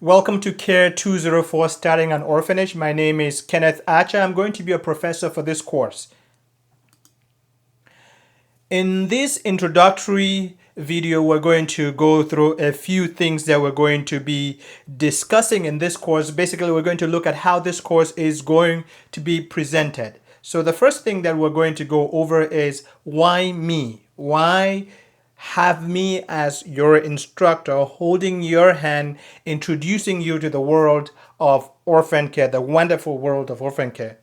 Welcome to Care 204 Starting an Orphanage. My name is Kenneth Acha. I'm going to be a professor for this course. In this introductory video, we're going to go through a few things that we're going to be discussing in this course. Basically, we're going to look at how this course is going to be presented. So the first thing that we're going to go over is why me? Why have me as your instructor, holding your hand, introducing you to the world of orphan care, the wonderful world of orphan care.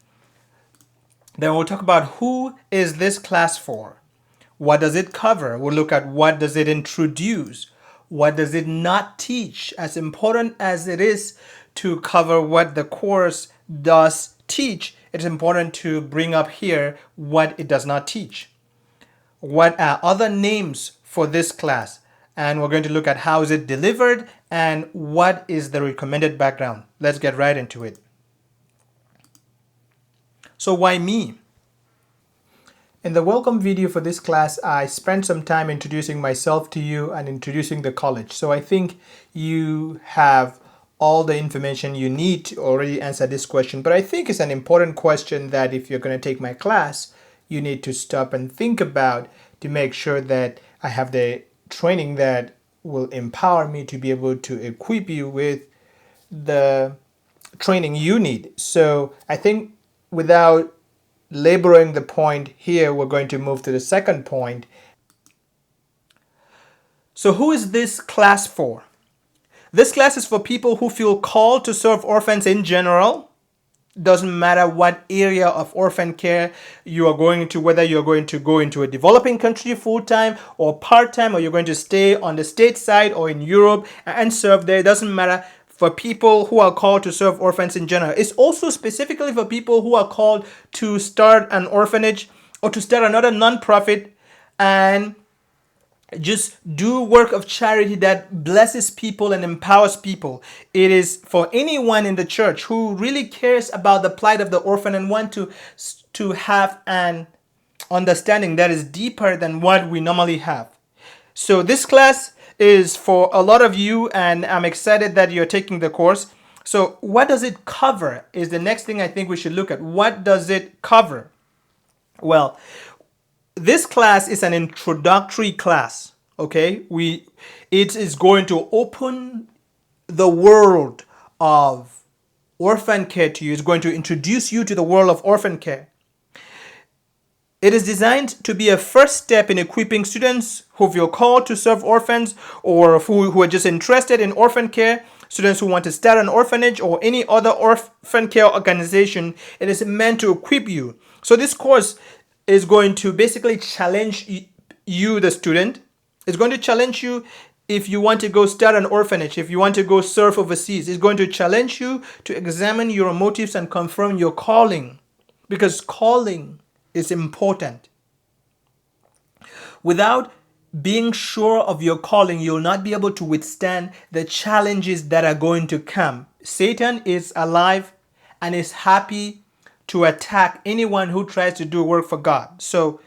Then we'll talk about who is this class for? What does it cover? We'll look at what does it introduce? What does it not teach? As important as it is to cover what the course does teach, it's important to bring up here what it does not teach. What are other names for this class? And we're going to look at how is it delivered and what is the recommended background. Let's get right into it. So why me? In the welcome video for this class, I spent some time introducing myself to you and introducing the college. So I think you have all the information you need to already answer this question. But I think it's an important question that if you're going to take my class, you need to stop and think about to make sure that I have the training that will empower me to be able to equip you with the training you need. So I think without laboring the point here, we're going to move to the second point. So who is this class for? This class is for people who feel called to serve orphans in general. Doesn't matter what area of orphan care you are going to, whether you're going to go into a developing country full-time or part-time, or you're going to stay on the state side or in Europe and serve there. It doesn't matter. For people who are called to serve orphans in general. It's also specifically for people who are called to start an orphanage or to start another nonprofit and just do work of charity that blesses people and empowers people. It is for anyone in the church who really cares about the plight of the orphan and want to have an understanding that is deeper than what we normally have. So this class is for a lot of you, and I'm excited that you're taking the course. So what does it cover is the next thing I think we should look at. What does it cover? Well, this class is an introductory class, okay? It is going to open the world of orphan care to you. It's going to introduce you to the world of orphan care. It is designed to be a first step in equipping students who feel called to serve orphans or who are just interested in orphan care, students who want to start an orphanage or any other orphan care organization. It is meant to equip you. So this course is going to basically challenge you, the student. It's going to challenge you if you want to go start an orphanage, if you want to go serve overseas. It's going to challenge you to examine your motives and confirm your calling, because calling is important. Without being sure of your calling, you'll not be able to withstand the challenges that are going to come. Satan is alive and is happy to attack anyone who tries to do work for God. So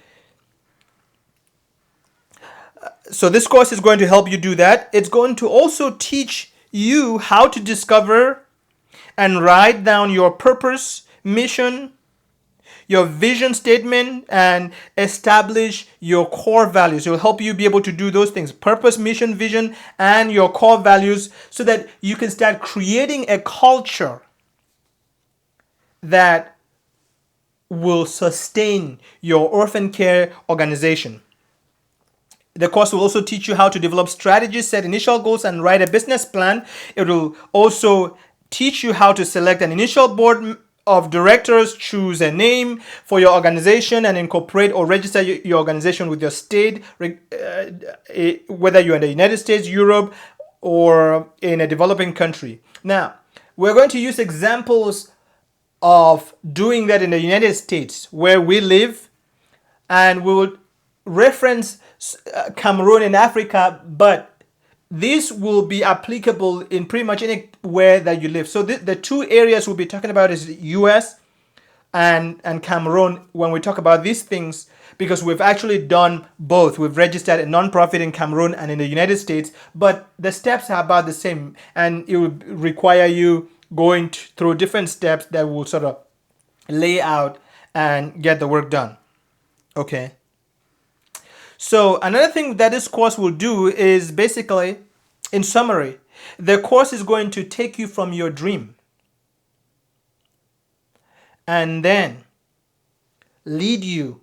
this course is going to help you do that. It's going to also teach you how to discover and write down your purpose, mission, your vision statement, and establish your core values. It will help you be able to do those things: purpose, mission, vision, and your core values, so that you can start creating a culture that will sustain your orphan care organization. The course will also teach you how to develop strategies, set initial goals, and write a business plan. It will also teach you how to select an initial board of directors, choose a name for your organization, and incorporate or register your organization with your state, whether you're in the United States, Europe, or in a developing country. Now, we're going to use examples of doing that in the United States, where we live, and we will reference Cameroon in Africa, but this will be applicable in pretty much anywhere that you live. So the two areas we'll be talking about is the US and Cameroon when we talk about these things. because we've actually done both. We've registered a nonprofit in Cameroon and in the United States, but the steps are about the same, and it will require you going through different steps that will sort of lay out and get the work done. Okay. So another thing that this course will do is basically, in summary, the course is going to take you from your dream and then lead you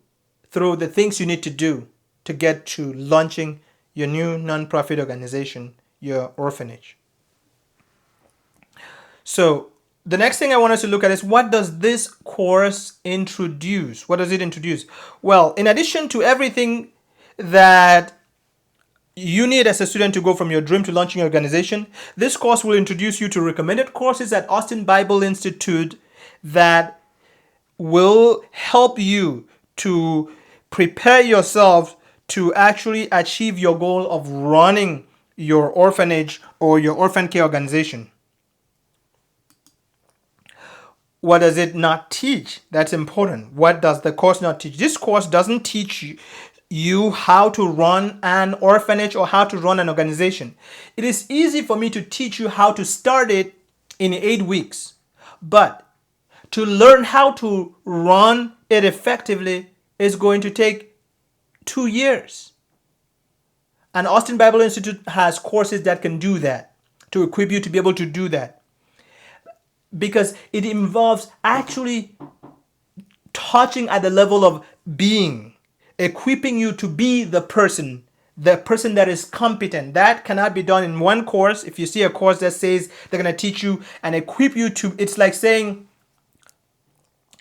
through the things you need to do to get to launching your new nonprofit organization, your orphanage. So the next thing I want us to look at is, what does this course introduce? What does it introduce? Well, in addition to everything that you need as a student to go from your dream to launching your organization, this course will introduce you to recommended courses at Austin Bible Institute that will help you to prepare yourself to actually achieve your goal of running your orphanage or your orphan care organization. What does it not teach? That's important. What does the course not teach? This course doesn't teach you how to run an orphanage or how to run an organization. It is easy for me to teach you how to start it in 8 weeks, but to learn how to run it effectively is going to take 2 years. And Austin Bible Institute has courses that can do that, to equip you to be able to do that, because it involves actually touching at the level of being, equipping you to be the person that is competent. That cannot be done in one course. If you see a course that says they're going to teach you and equip you to, it's like saying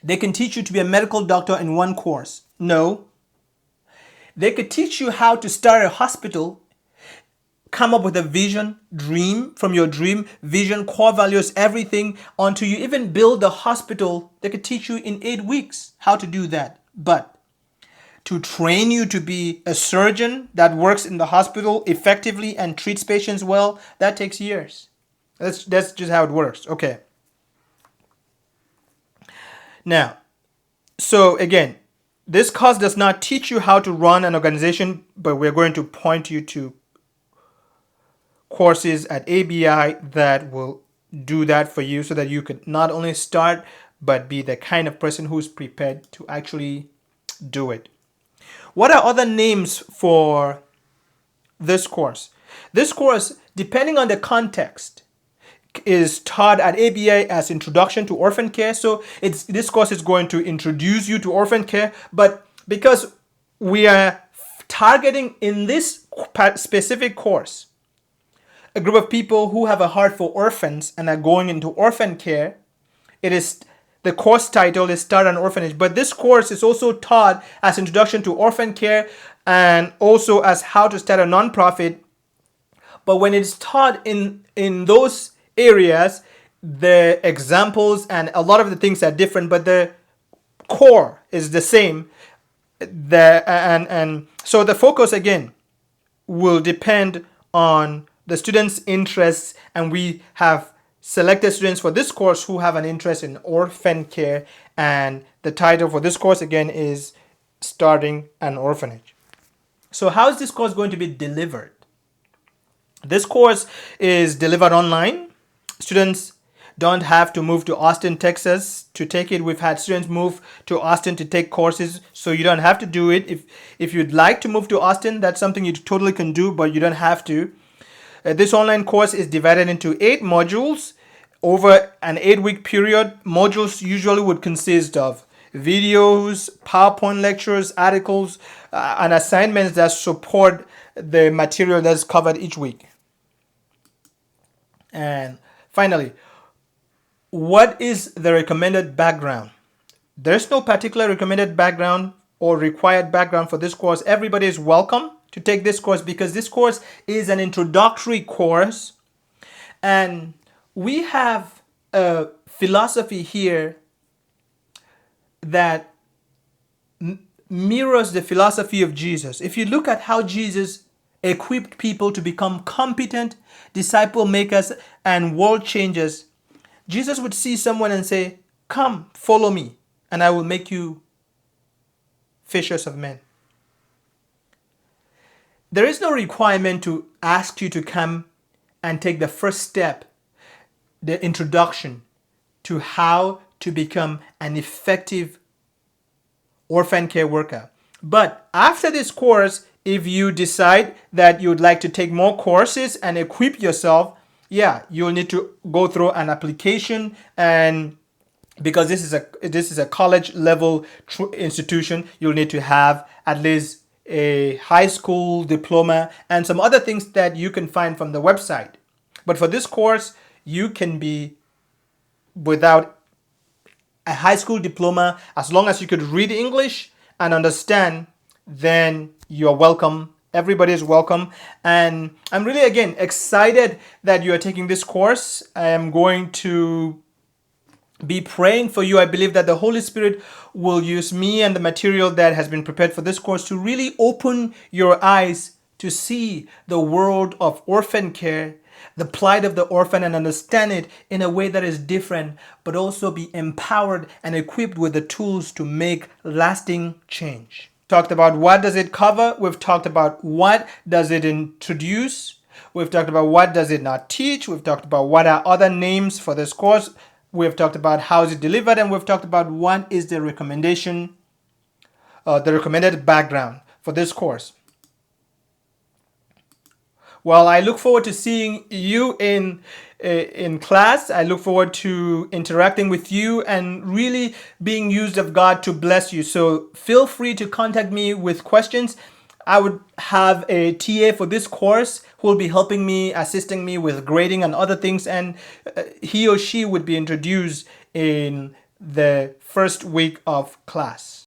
they can teach you to be a medical doctor in one course. No. They could teach you how to start a hospital, come up with a vision, dream from your dream, vision, core values, everything, until you even build a hospital. They could teach you in 8 weeks how to do that. But to train you to be a surgeon that works in the hospital effectively and treats patients well, that takes years. That's just how it works. Okay. Now, so again, this course does not teach you how to run an organization, but we're going to point you to courses at ABI that will do that for you, so that you could not only start, but be the kind of person who's prepared to actually do it. What are other names for this course? This course, depending on the context, is taught at ABI as Introduction to Orphan Care. So this course is going to introduce you to orphan care, but because we are targeting in this specific course a group of people who have a heart for orphans and are going into orphan care, the course title is Start an Orphanage. But this course is also taught as Introduction to Orphan Care and also as How to Start a Nonprofit. But when it's taught in those areas, the examples and a lot of the things are different, but the core is the same. So the focus again will depend on the students' interests, and we have selected students for this course who have an interest in orphan care, and the title for this course again is Starting an Orphanage. So how is this course going to be delivered? This course is delivered online. Students don't have to move to Austin, Texas to take it. We've had students move to Austin to take courses, so you don't have to do it. If you'd like to move to Austin, that's something you totally can do, but you don't have to. This online course is divided into 8 modules over an 8-week period. Modules usually would consist of videos, PowerPoint lectures, articles, and assignments that support the material that's covered each week. And finally, what is the recommended background? There's no particular recommended background or required background for this course. Everybody is welcome to take this course because this course is an introductory course, and we have a philosophy here that mirrors the philosophy of Jesus. If you look at how Jesus equipped people to become competent disciple makers and world changers, Jesus would see someone and say, "Come, follow me, and I will make you fishers of men." There is no requirement to ask you to come and take the first step, the introduction to how to become an effective orphan care worker. But after this course, if you decide that you would like to take more courses and equip yourself, yeah, you'll need to go through an application, and because this is a college level institution, you'll need to have at least a high school diploma and some other things that you can find from the website. But for this course, you can be without a high school diploma. As long as you could read English and understand, then you're welcome. Everybody is welcome. And I'm really, again, excited that you are taking this course. I am going to be praying for you. I believe that the Holy Spirit will use me and the material that has been prepared for this course to really open your eyes to see the world of orphan care, the plight of the orphan, and understand it in a way that is different, but also be empowered and equipped with the tools to make lasting change. Talked about what does it cover. We've talked about what does it introduce. We've talked about what does it not teach. We've talked about what are other names for this course. We've talked about how is it delivered, and we've talked about what is the recommended background for this course. Well, I look forward to seeing you in class. I look forward to interacting with you and really being used of God to bless you. So feel free to contact me with questions. I would have a TA for this course who will be helping me, assisting me with grading and other things, and he or she would be introduced in the first week of class.